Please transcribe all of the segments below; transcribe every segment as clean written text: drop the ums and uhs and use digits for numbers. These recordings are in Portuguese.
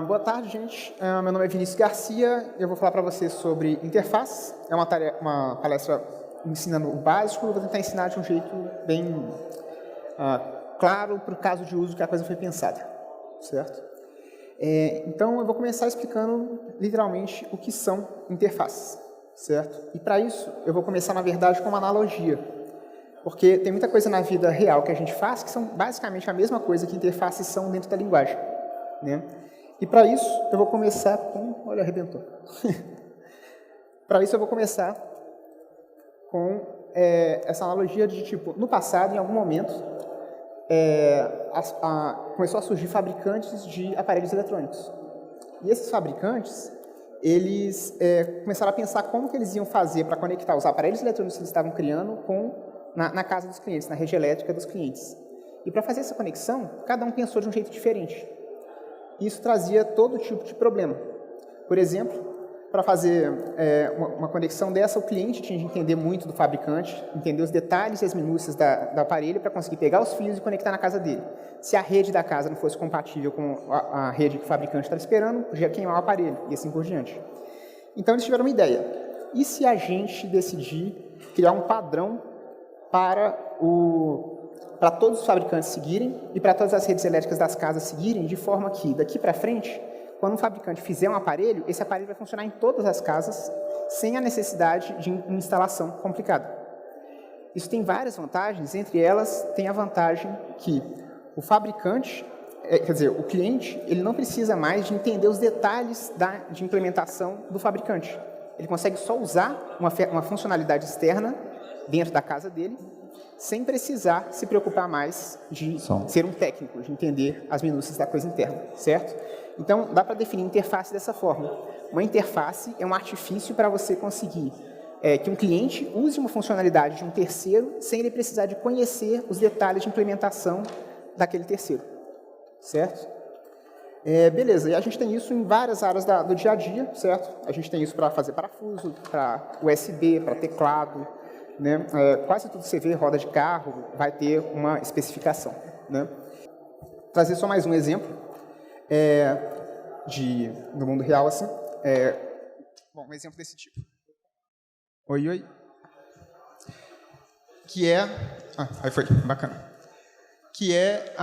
Boa tarde, gente. Meu nome é Vinícius Garcia. Eu vou falar para vocês sobre interface. É uma palestra ensinando o básico. Eu vou tentar ensinar de um jeito bem claro para o caso de uso que a coisa foi pensada, certo? Então, eu vou começar explicando literalmente o que são interfaces, certo? E para isso, eu vou começar, na verdade, com uma analogia. Porque tem muita coisa na vida real que a gente faz que são basicamente a mesma coisa que interfaces são dentro da linguagem, né? E para isso, eu vou começar com... Olha, arrebentou. Para isso, eu vou começar com essa analogia de, tipo, no passado, em algum momento, começou a surgir fabricantes de aparelhos eletrônicos. E esses fabricantes, eles começaram a pensar como que eles iam fazer para conectar os aparelhos eletrônicos que eles estavam criando na casa dos clientes, na rede elétrica dos clientes. E para fazer essa conexão, cada um pensou de um jeito diferente. Isso trazia todo tipo de problema. Por exemplo, para fazer uma conexão dessa, o cliente tinha de entender muito do fabricante, entender os detalhes e as minúcias do aparelho para conseguir pegar os fios e conectar na casa dele. Se a rede da casa não fosse compatível com a rede que o fabricante estava esperando, podia queimar o aparelho e assim por diante. Então, eles tiveram uma ideia. E se a gente decidir criar um padrão para todos os fabricantes seguirem e para todas as redes elétricas das casas seguirem, de forma que, daqui para frente, quando um fabricante fizer um aparelho, esse aparelho vai funcionar em todas as casas, sem a necessidade de uma instalação complicada. Isso tem várias vantagens, entre elas tem a vantagem que o fabricante, o cliente, ele não precisa mais de entender os detalhes de implementação do fabricante. Ele consegue só usar uma funcionalidade externa dentro da casa dele, sem precisar se preocupar mais de ser um técnico, de entender as minúcias da coisa interna, certo? Então, dá para definir interface dessa forma. Uma interface é um artifício para você conseguir que um cliente use uma funcionalidade de um terceiro sem ele precisar de conhecer os detalhes de implementação daquele terceiro, certo? Beleza, e a gente tem isso em várias áreas do dia a dia, certo? A gente tem isso para fazer parafuso, para USB, para teclado, né? Quase tudo que você vê, roda de carro, vai ter uma especificação, né? Trazer só mais um exemplo do mundo real, assim. Bom, um exemplo desse tipo. Oi. Que é... aí foi, bacana. Que é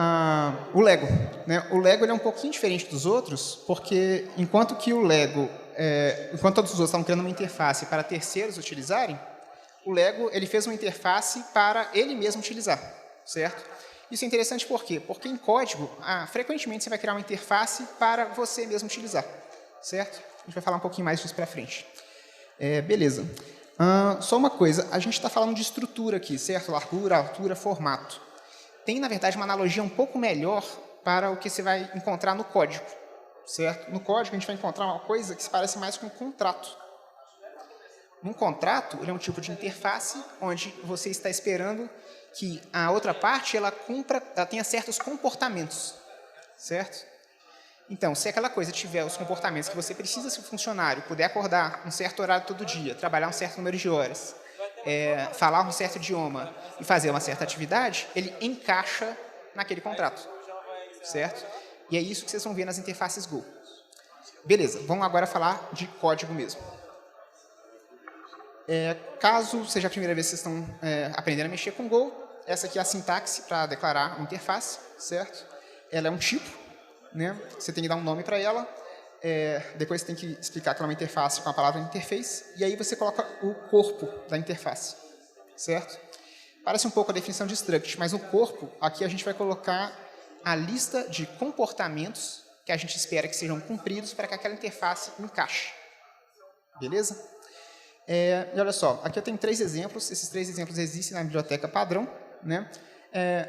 o Lego, né? O Lego ele é um pouquinho diferente dos outros, porque enquanto todos os outros estavam criando uma interface para terceiros utilizarem, o Lego ele fez uma interface para ele mesmo utilizar, certo? Isso é interessante por quê? Porque em código, frequentemente você vai criar uma interface para você mesmo utilizar, certo? A gente vai falar um pouquinho mais disso para frente. Beleza. Só uma coisa, a gente está falando de estrutura aqui, certo? Largura, altura, formato. Tem, na verdade, uma analogia um pouco melhor para o que você vai encontrar no código, certo? No código a gente vai encontrar uma coisa que se parece mais com um contrato. Um contrato ele é um tipo de interface onde você está esperando que a outra parte ela tenha certos comportamentos, certo? Então, se aquela coisa tiver os comportamentos que você precisa, se o funcionário puder acordar um certo horário todo dia, trabalhar um certo número de horas, falar um certo idioma e fazer uma certa atividade, ele encaixa naquele contrato, certo? E é isso que vocês vão ver nas interfaces Go. Beleza, vamos agora falar de código mesmo. Caso seja a primeira vez que vocês estão aprendendo a mexer com Go, essa aqui é a sintaxe para declarar uma interface, certo? Ela é um tipo, né? Você tem que dar um nome para ela, depois você tem que explicar que ela é uma interface com a palavra interface, e aí você coloca o corpo da interface, certo? Parece um pouco a definição de struct, mas no corpo, aqui a gente vai colocar a lista de comportamentos que a gente espera que sejam cumpridos para que aquela interface encaixe. Beleza? E olha só, aqui eu tenho 3 exemplos, esses 3 exemplos existem na biblioteca padrão, né?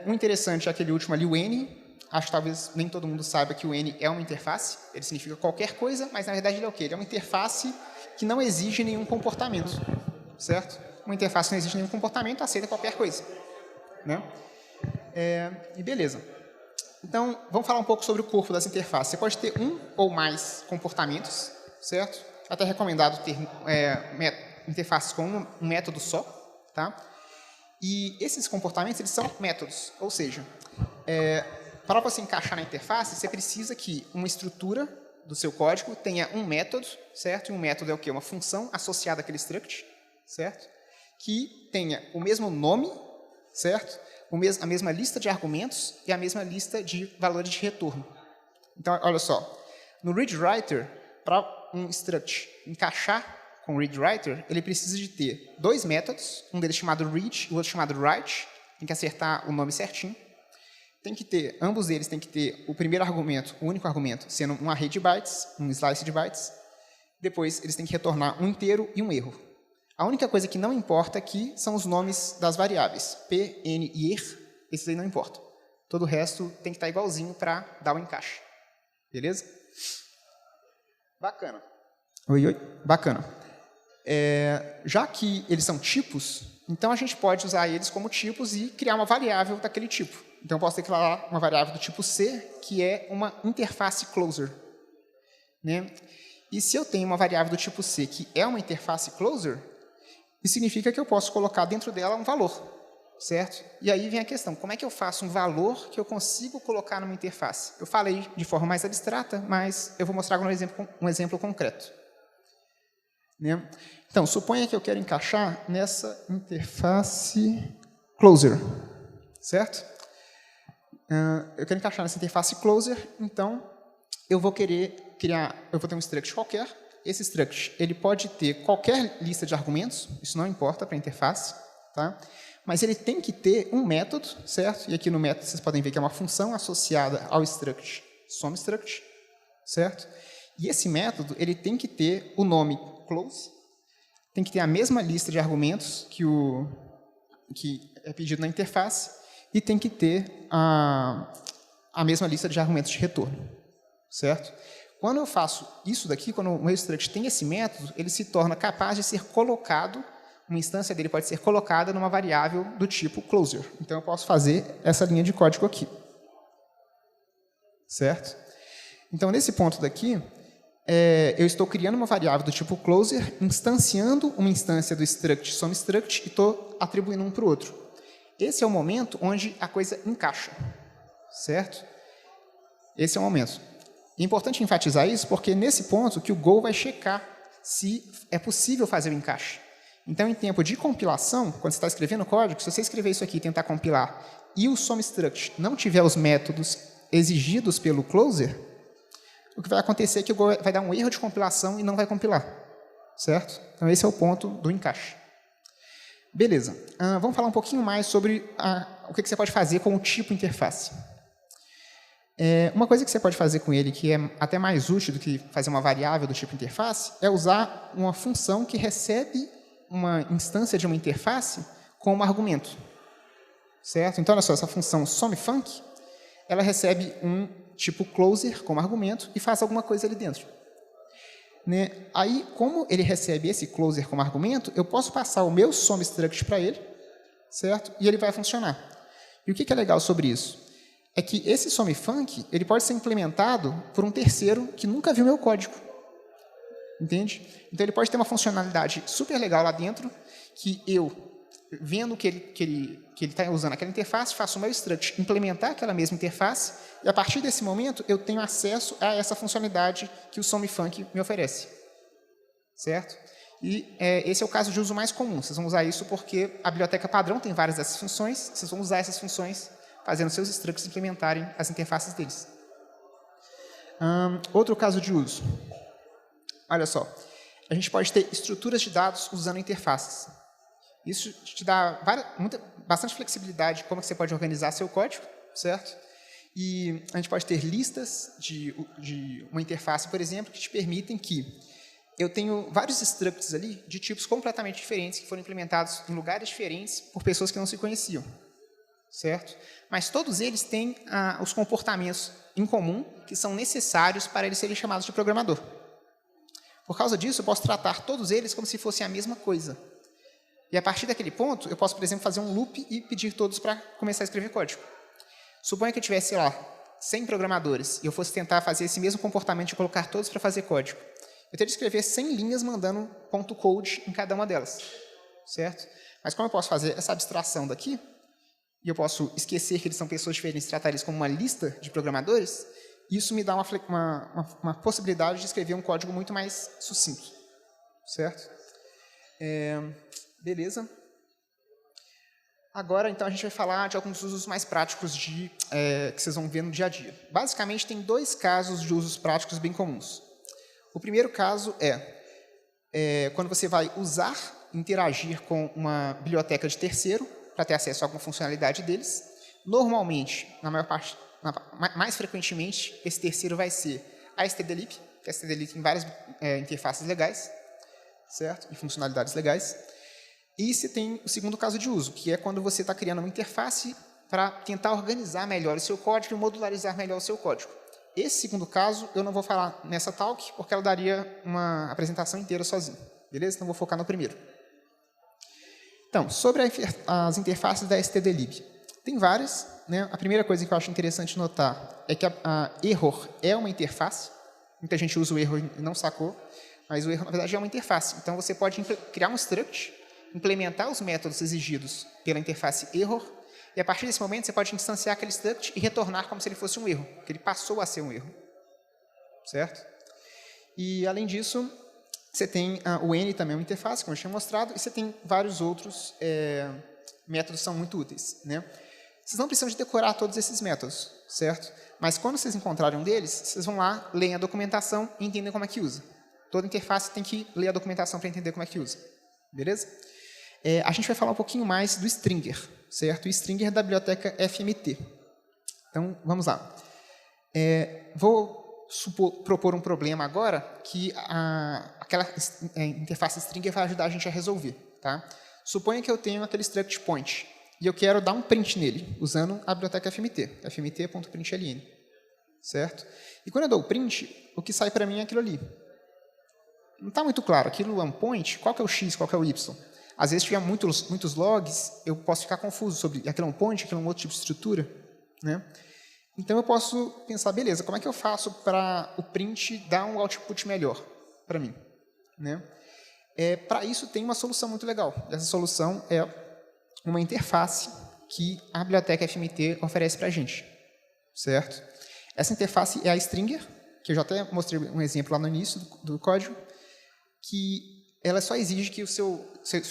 Um interessante é aquele último ali, o N. Acho que talvez nem todo mundo saiba que o N é uma interface, ele significa qualquer coisa, mas na verdade ele é o quê? Ele é uma interface que não exige nenhum comportamento, certo? Uma interface que não exige nenhum comportamento, aceita qualquer coisa, né? E beleza. Então, vamos falar um pouco sobre o corpo das interfaces. Você pode ter um ou mais comportamentos, certo? É até recomendado ter interfaces com um método só, tá? E esses comportamentos eles são métodos, ou seja, para você encaixar na interface, você precisa que uma estrutura do seu código tenha um método, certo? E um método é o quê? Uma função associada àquele struct, certo? Que tenha o mesmo nome, certo? A mesma lista de argumentos e a mesma lista de valores de retorno. Então, olha só, no readWriter, para um struct encaixar com o readWriter, ele precisa de ter dois métodos, um deles chamado read e o outro chamado write, tem que acertar o nome certinho. Tem que ter, ambos eles têm que ter o primeiro argumento, o único argumento, sendo um array de bytes, um slice de bytes. Depois, eles têm que retornar um inteiro e um erro. A única coisa que não importa aqui são os nomes das variáveis. P, N e ER, esses aí não importam. Todo o resto tem que estar igualzinho para dar o encaixe. Beleza? Bacana. Oi. Bacana. Já que eles são tipos, então a gente pode usar eles como tipos e criar uma variável daquele tipo. Então, eu posso declarar uma variável do tipo C, que é uma interface closer. Né? E se eu tenho uma variável do tipo C, que é uma interface closer, isso significa que eu posso colocar dentro dela um valor, certo? E aí vem a questão, como é que eu faço um valor que eu consigo colocar numa interface? Eu falei de forma mais abstrata, mas eu vou mostrar um exemplo concreto. Né? Então, suponha que eu quero encaixar nessa interface closer, certo? Eu quero encaixar nessa interface closer, então eu vou querer eu vou ter um struct qualquer. Esse struct ele pode ter qualquer lista de argumentos, isso não importa para a interface, tá? Mas ele tem que ter um método, certo? E aqui no método vocês podem ver que é uma função associada ao struct SOMEstruct, certo? E esse método ele tem que ter o nome close, tem que ter a mesma lista de argumentos que é pedido na interface e tem que ter a mesma lista de argumentos de retorno, certo? Quando eu faço isso daqui, quando o meu struct tem esse método, ele se torna capaz de ser colocado, uma instância dele pode ser colocada numa variável do tipo closer. Então, eu posso fazer essa linha de código aqui, certo? Então, nesse ponto daqui, eu estou criando uma variável do tipo closer, instanciando uma instância do struct SOMEstruct e estou atribuindo um para o outro. Esse é o momento onde a coisa encaixa, certo? Esse é o momento. É importante enfatizar isso porque é nesse ponto que o Go vai checar se é possível fazer o encaixe. Então, em tempo de compilação, quando você está escrevendo código, se você escrever isso aqui e tentar compilar e o SOMEstruct não tiver os métodos exigidos pelo closer, o que vai acontecer é que o Go vai dar um erro de compilação e não vai compilar, certo? Então, esse é o ponto do encaixe. Beleza. Vamos falar um pouquinho mais sobre o que você pode fazer com o tipo interface. Uma coisa que você pode fazer com ele, que é até mais útil do que fazer uma variável do tipo interface, é usar uma função que recebe uma instância de uma interface como argumento. Certo? Então, olha só, essa função SOMEFUNC, ela recebe um tipo closer como argumento e faz alguma coisa ali dentro. Né? Aí, como ele recebe esse closer como argumento, eu posso passar o meu SOMEstruct para ele, certo? E ele vai funcionar. E o que é legal sobre isso? É que esse SOMEFUNC ele pode ser implementado por um terceiro que nunca viu meu código. Entende? Então, ele pode ter uma funcionalidade super legal lá dentro, que eu, vendo que ele está usando aquela interface, faço o meu struct implementar aquela mesma interface, e a partir desse momento, eu tenho acesso a essa funcionalidade que o SOMEFUNC me oferece. Certo? E esse é o caso de uso mais comum. Vocês vão usar isso porque a biblioteca padrão tem várias dessas funções, vocês vão usar essas funções fazendo seus structs implementarem as interfaces deles. Outro caso de uso. Olha só, a gente pode ter estruturas de dados usando interfaces. Isso te dá bastante flexibilidade como você pode organizar seu código, certo? E a gente pode ter listas de uma interface, por exemplo, que te permitem que eu tenho vários structs ali de tipos completamente diferentes que foram implementados em lugares diferentes por pessoas que não se conheciam, certo? Mas todos eles têm os comportamentos em comum que são necessários para eles serem chamados de programador. Por causa disso, eu posso tratar todos eles como se fossem a mesma coisa. E a partir daquele ponto, eu posso, por exemplo, fazer um loop e pedir todos para começar a escrever código. Suponha que eu tivesse, sei lá, 100 programadores e eu fosse tentar fazer esse mesmo comportamento de colocar todos para fazer código. Eu teria que escrever 100 linhas mandando .code em cada uma delas, certo? Mas como eu posso fazer essa abstração daqui, e eu posso esquecer que eles são pessoas diferentes e tratar eles como uma lista de programadores, isso me dá uma possibilidade de escrever um código muito mais sucinto. Certo? Beleza. Agora, então, a gente vai falar de alguns usos mais práticos que vocês vão ver no dia a dia. Basicamente, tem 2 casos de usos práticos bem comuns. O primeiro caso é quando você vai usar, interagir com uma biblioteca de terceiro para ter acesso a alguma funcionalidade deles. Normalmente, mais frequentemente, esse terceiro vai ser a stdlib, que a stdlib tem várias interfaces legais, certo? E funcionalidades legais. E você tem o segundo caso de uso, que é quando você está criando uma interface para tentar organizar melhor o seu código e modularizar melhor o seu código. Esse segundo caso eu não vou falar nessa talk, porque ela daria uma apresentação inteira sozinha. Beleza? Então vou focar no primeiro. Então, sobre as interfaces da stdlib. Tem várias, né? A primeira coisa que eu acho interessante notar é que a error é uma interface. Muita gente usa o error e não sacou, mas o erro, na verdade, é uma interface. Então, você pode criar um struct, implementar os métodos exigidos pela interface error, e a partir desse momento você pode instanciar aquele struct e retornar como se ele fosse um erro, que ele passou a ser um erro. Certo? E, além disso, você tem o N também, uma interface, como eu tinha mostrado, e você tem vários outros métodos que são muito úteis. Né? Vocês não precisam de decorar todos esses métodos, certo? Mas quando vocês encontrarem um deles, vocês vão lá, leem a documentação e entendem como é que usa. Toda interface tem que ler a documentação para entender como é que usa. Beleza? A gente vai falar um pouquinho mais do stringer, certo? O stringer da biblioteca FMT. Então, vamos lá. Vou propor um problema agora que aquela interface stringer vai ajudar a gente a resolver. Tá? Suponha que eu tenho aquele struct point e eu quero dar um print nele, usando a biblioteca FMT, fmt.println. Certo? E quando eu dou o print, o que sai para mim é aquilo ali. Não está muito claro, aquilo é um point, qual que é o x, qual que é o y? Às vezes, se tiver muitos logs, eu posso ficar confuso sobre aquilo é um point, aquilo é um outro tipo de estrutura. Né? Então, eu posso pensar, beleza, como é que eu faço para o print dar um output melhor para mim? Né? Para isso, tem uma solução muito legal. Essa solução é uma interface que a biblioteca FMT oferece para a gente. Certo? Essa interface é a stringer, que eu já até mostrei um exemplo lá no início do código, que ela só exige que sua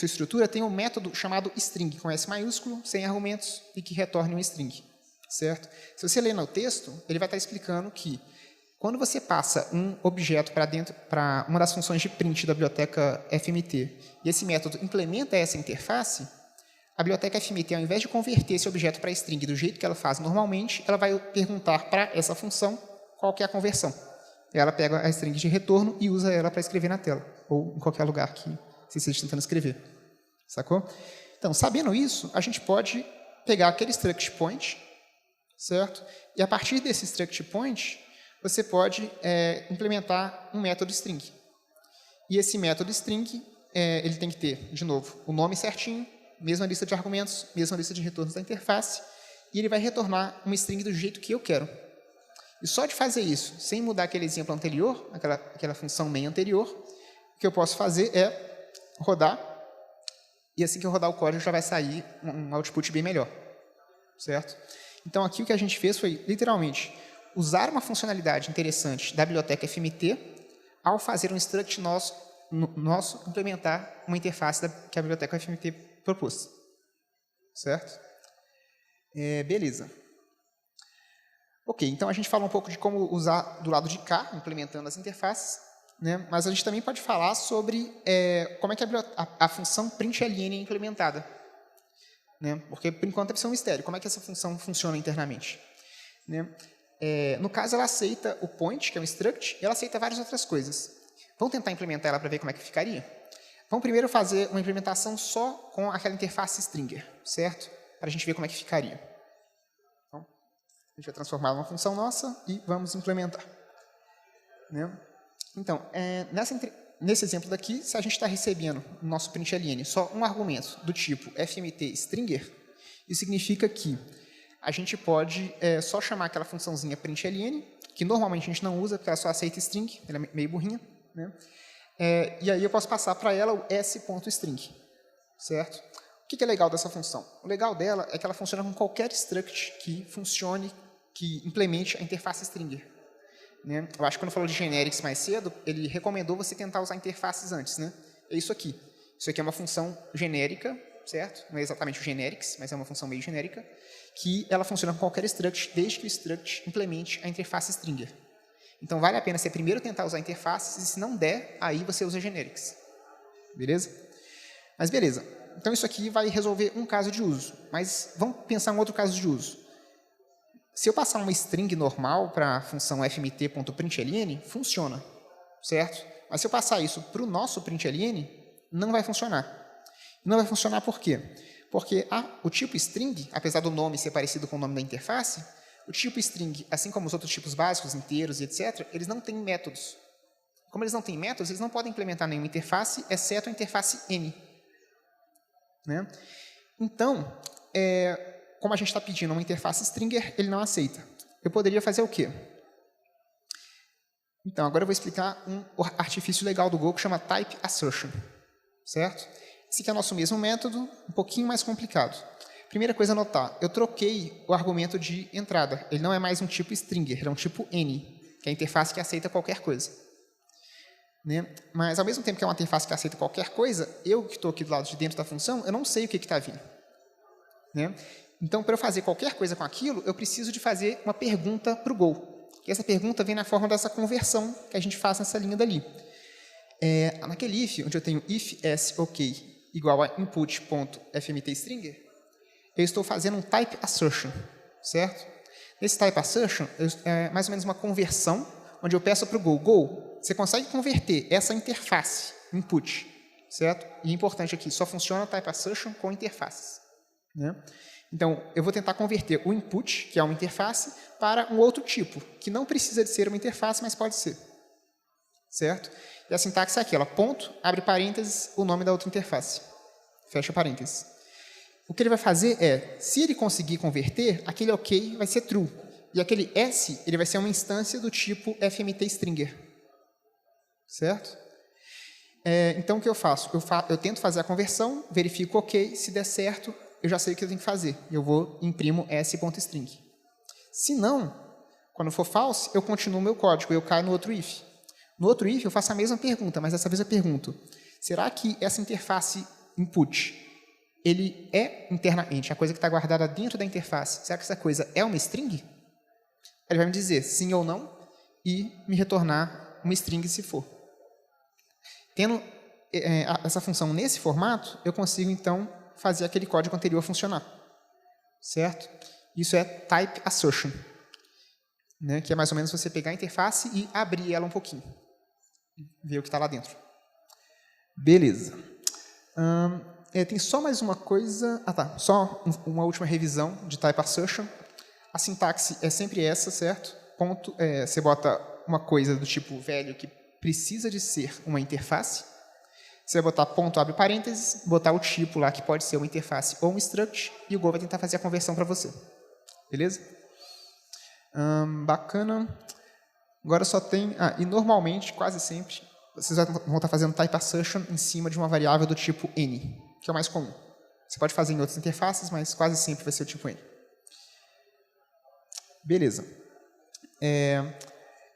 estrutura tenha um método chamado string, com S maiúsculo, sem argumentos, e que retorne um string. Certo? Se você ler no texto, ele vai estar explicando que quando você passa um objeto para uma das funções de print da biblioteca FMT, e esse método implementa essa interface, a biblioteca FMT, ao invés de converter esse objeto para string do jeito que ela faz normalmente, ela vai perguntar para essa função qual que é a conversão. Ela pega a string de retorno e usa ela para escrever na tela, ou em qualquer lugar que você esteja tentando escrever. Sacou? Então, sabendo isso, a gente pode pegar aquele struct point, certo? E a partir desse struct point, você pode implementar um método string. E esse método string, ele tem que ter, de novo, o nome certinho, mesma lista de argumentos, mesma lista de retornos da interface, e ele vai retornar uma string do jeito que eu quero. E só de fazer isso, sem mudar aquele exemplo anterior, aquela função main anterior, o que eu posso fazer é rodar, e assim que eu rodar o código já vai sair um output bem melhor. Certo? Então, aqui o que a gente fez foi, literalmente, usar uma funcionalidade interessante da biblioteca FMT ao fazer um struct nosso implementar uma interface que a biblioteca FMT propôs. Certo? Beleza. Ok, então a gente fala um pouco de como usar do lado de cá, implementando as interfaces, né? Mas a gente também pode falar sobre como é que a função println é implementada. Né? Porque, por enquanto, deve ser um mistério. Como é que essa função funciona internamente? Né? No caso, ela aceita o point, que é um struct, e ela aceita várias outras coisas. Vamos tentar implementar ela para ver como é que ficaria? Vamos primeiro fazer uma implementação só com aquela interface stringer, certo? Para a gente ver como é que ficaria. Então, a gente vai transformar numa função nossa e vamos implementar. Né? Então, nesse exemplo daqui, se a gente está recebendo no nosso println só um argumento do tipo fmt stringer, isso significa que a gente pode só chamar aquela funçãozinha println, que normalmente a gente não usa, porque ela só aceita string, ela é meio burrinha, né? E aí eu posso passar para ela o s.string, certo? O que é legal dessa função? O legal dela é que ela funciona com qualquer struct que funcione, que implemente a interface stringer. Né? Eu acho que quando falou de generics mais cedo, ele recomendou você tentar usar interfaces antes. Né? É isso aqui. Isso aqui é uma função genérica, certo? Não é exatamente o generics, mas é uma função meio genérica, que ela funciona com qualquer struct, desde que o struct implemente a interface stringer. Então, vale a pena você primeiro tentar usar interfaces, e se não der, aí você usa generics. Beleza? Mas beleza. Então, isso aqui vai resolver um caso de uso. Mas vamos pensar em outro caso de uso. Se eu passar uma string normal para a função fmt.println, funciona, certo? Mas se eu passar isso para o nosso println, não vai funcionar. Não vai funcionar por quê? Porque o tipo string, apesar do nome ser parecido com o nome da interface, o tipo string, assim como os outros tipos básicos, inteiros e etc., eles não têm métodos. Como eles não têm métodos, eles não podem implementar nenhuma interface, exceto a interface n. Né? Então, como a gente está pedindo uma interface stringer, ele não aceita. Eu poderia fazer o quê? Então, agora eu vou explicar um artifício legal do Go que chama type assertion. Certo? Esse aqui é o nosso mesmo método, um pouquinho mais complicado. Primeira coisa a notar, eu troquei o argumento de entrada. Ele não é mais um tipo stringer, ele é um tipo n, que é a interface que aceita qualquer coisa. Né? Mas, ao mesmo tempo que é uma interface que aceita qualquer coisa, eu que estou aqui do lado de dentro da função, eu não sei o que está vindo. Né? Então, para eu fazer qualquer coisa com aquilo, eu preciso de fazer uma pergunta para o Go. E essa pergunta vem na forma dessa conversão que a gente faz nessa linha dali. Naquele if, onde eu tenho if s ok igual a input.fmtstringer, eu estou fazendo um type assertion, certo? Nesse type assertion, é mais ou menos uma conversão, onde eu peço para o Go, você consegue converter essa interface, input, certo? E é importante aqui, só funciona o type assertion com interfaces. Né? Então, eu vou tentar converter o input, que é uma interface, para um outro tipo, que não precisa de ser uma interface, mas pode ser. Certo? E a sintaxe é aquela, ponto, abre parênteses, o nome da outra interface. Fecha parênteses. O que ele vai fazer é, se ele conseguir converter, aquele OK vai ser true. E aquele S, ele vai ser uma instância do tipo fmtstringer. Certo? Então, o que eu faço? Eu tento fazer a conversão, verifico OK, se der certo, eu já sei o que eu tenho que fazer. Eu vou imprimo s.string. Se não, quando for false, eu continuo o meu código, eu caio no outro if. No outro if, eu faço a mesma pergunta, mas dessa vez eu pergunto, será que essa interface input, ele é internamente a coisa que está guardada dentro da interface, será que essa coisa é uma string? Ele vai me dizer sim ou não e me retornar uma string se for. Tendo essa função nesse formato, eu consigo, então, fazer aquele código anterior funcionar. Certo? Isso é type assertion. Né? Que é mais ou menos você pegar a interface e abrir ela um pouquinho. Ver o que está lá dentro. Beleza. Tem só mais uma coisa... Só uma última revisão de type assertion. A sintaxe é sempre essa, certo? Ponto, você bota uma coisa do tipo velho que precisa de ser uma interface. Você vai botar ponto, abre parênteses, botar o tipo lá, que pode ser uma interface ou um struct, e o Go vai tentar fazer a conversão para você. Beleza? Bacana. Agora só tem... e normalmente, quase sempre, vocês vão estar fazendo type assertion em cima de uma variável do tipo n, que é o mais comum. Você pode fazer em outras interfaces, mas quase sempre vai ser o tipo n. Beleza.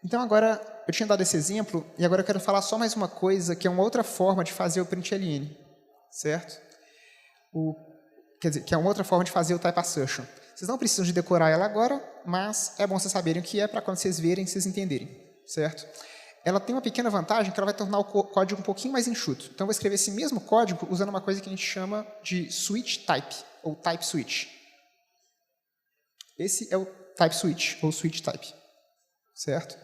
Então, agora, eu tinha dado esse exemplo, e agora eu quero falar só mais uma coisa, que é uma outra forma de fazer o println, certo? Quer dizer, que é uma outra forma de fazer o type assertion. Vocês não precisam de decorar ela agora, mas é bom vocês saberem o que é, para quando vocês verem, vocês entenderem, certo? Ela tem uma pequena vantagem, que ela vai tornar o código um pouquinho mais enxuto. Então, eu vou escrever esse mesmo código usando uma coisa que a gente chama de switch type, ou type switch. Esse é o type switch, ou switch type, certo?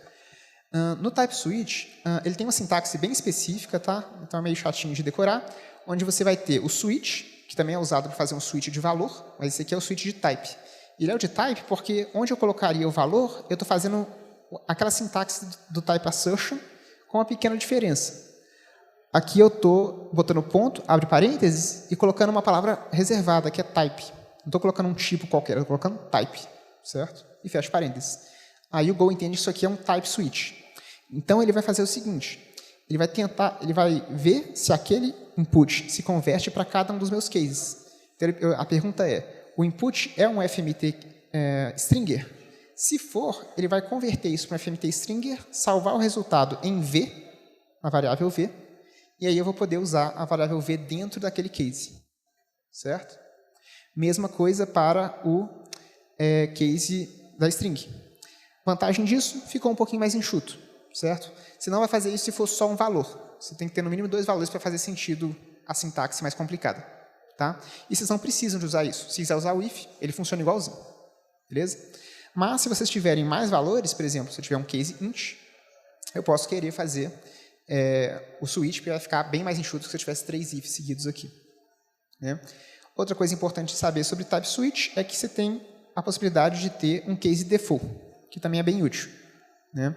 No type switch, ele tem uma sintaxe bem específica, tá? Então é meio chatinho de decorar, onde você vai ter o switch, que também é usado para fazer um switch de valor, mas esse aqui é o switch de type. Ele é o de type porque onde eu colocaria o valor, eu estou fazendo aquela sintaxe do type assertion com uma pequena diferença. Aqui eu estou botando ponto, abre parênteses, e colocando uma palavra reservada, que é type. Não estou colocando um tipo qualquer, eu estou colocando type, certo? E fecha parênteses. Aí o Go entende que isso aqui é um type switch. Então, ele vai fazer o seguinte, ele vai ver se aquele input se converte para cada um dos meus cases. A pergunta é, o input é um FMT stringer? Se for, ele vai converter isso para um FMT stringer, salvar o resultado em V, a variável V, e aí eu vou poder usar a variável V dentro daquele case. Certo? Mesma coisa para o case da string. Vantagem disso, ficou um pouquinho mais enxuto. Certo? Você não vai fazer isso se for só um valor. Você tem que ter no mínimo 2 valores para fazer sentido a sintaxe mais complicada. Tá? E vocês não precisam de usar isso. Se quiser usar o if, ele funciona igualzinho. Beleza? Mas se vocês tiverem mais valores, por exemplo, se eu tiver um case int, eu posso querer fazer o switch para ficar bem mais enxuto que se eu tivesse 3 ifs seguidos aqui. Né? Outra coisa importante de saber sobre type switch é que você tem a possibilidade de ter um case default, que também é bem útil. Né?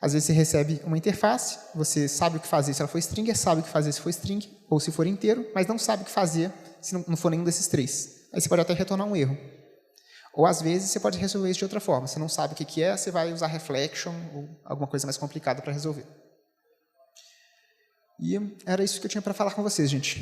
Às vezes você recebe uma interface, você sabe o que fazer se ela for stringer, sabe o que fazer se for string ou se for inteiro, mas não sabe o que fazer se não for nenhum desses 3. Aí você pode até retornar um erro. Ou às vezes você pode resolver isso de outra forma. Você não sabe o que é, você vai usar reflection ou alguma coisa mais complicada para resolver. E era isso que eu tinha para falar com vocês, gente.